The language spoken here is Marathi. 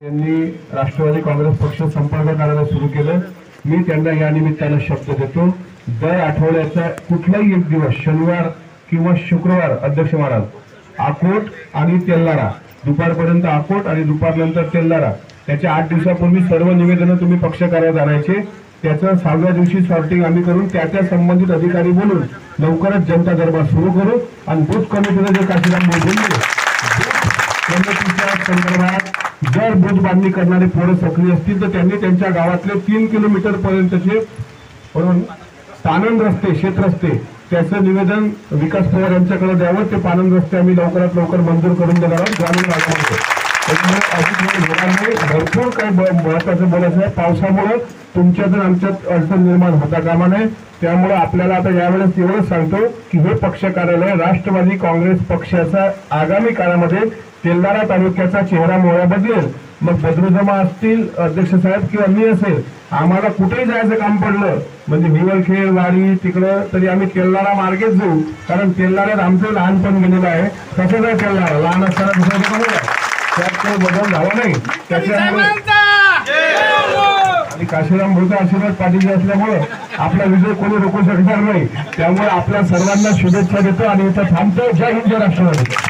त्यांनी राष्ट्रवादी काँग्रेस पक्ष संपर्क कार्यालय सुरू केलं। मी त्यांना या निमित्ताने शब्द देतो, दर आठवड्याचा कुठलाही एक दिवस शनिवार किंवा शुक्रवार अध्यक्ष महाराज अकोट आणि तेल्लारा दुपारपर्यंत अकोट आणि दुपारनंतर तेल्लारा त्याच्या 8 दिवसापूर्वी सर्व निवेदनं तुम्ही पक्ष कार्यालयात आणायचे। त्याचं 6व्या दिवशी सॉर्टिंग आम्ही करून त्या संबंधित अधिकारी बोलून लवकरच जनता दरबार सुरू करू आणि बूथ कमिटीने जे काशीराम बोलले कमिटीच्या संदर्भात जर बूथ बांधणी करणारे पोरं सक्रिय असतील तर त्यांनी त्यांच्या गावातले 3 किलोमीटर पर्यंतचे पानंद रस्ते शेत रस्ते त्याचं निवेदन विकास पवार यांच्याकडे द्यावं। ते पानंद रस्ते आम्ही लवकरात लवकर मंजूर करून देणार आहोत ग्रामीण भागामध्ये। भरपूर काही महत्वाचं बोलायचं आहे। पावसामुळे तुमच्यात आणि आमच्यात अडचण निर्माण होता कामा नये। त्यामुळे आपल्याला आता यावेळेस एवढंच सांगतो की हे पक्ष कार्यालय राष्ट्रवादी काँग्रेस पक्षाचा आगामी काळामध्ये तेल्लारा तालुक्याचा चेहरा मोहरा बदलेल। मग बद्रुजमा असतील अध्यक्ष साहेब किंवा मी असेल, आम्हाला कुठेही जायचं काम पडलं म्हणजे हिवरखेड वाडी तिकडं तरी आम्ही तेल्लारा मार्गेच जाऊ, कारण तेल्लाऱ्यात आमचं लहानपण गेलेलं आहे। कसं काय तेल्लारा लहान असताना दुसरं त्यात काही बदल झाला नाही। त्याच्यामुळे आणि काशीराम भोईचा आशीर्वाद पाठीशी असल्यामुळे आपला विजय कोणी रोखू शकणार नाही। त्यामुळे आपल्या सर्वांना शुभेच्छा देतो आणि इथं थांबतो। जय हिंद, जय राष्ट्रवादी।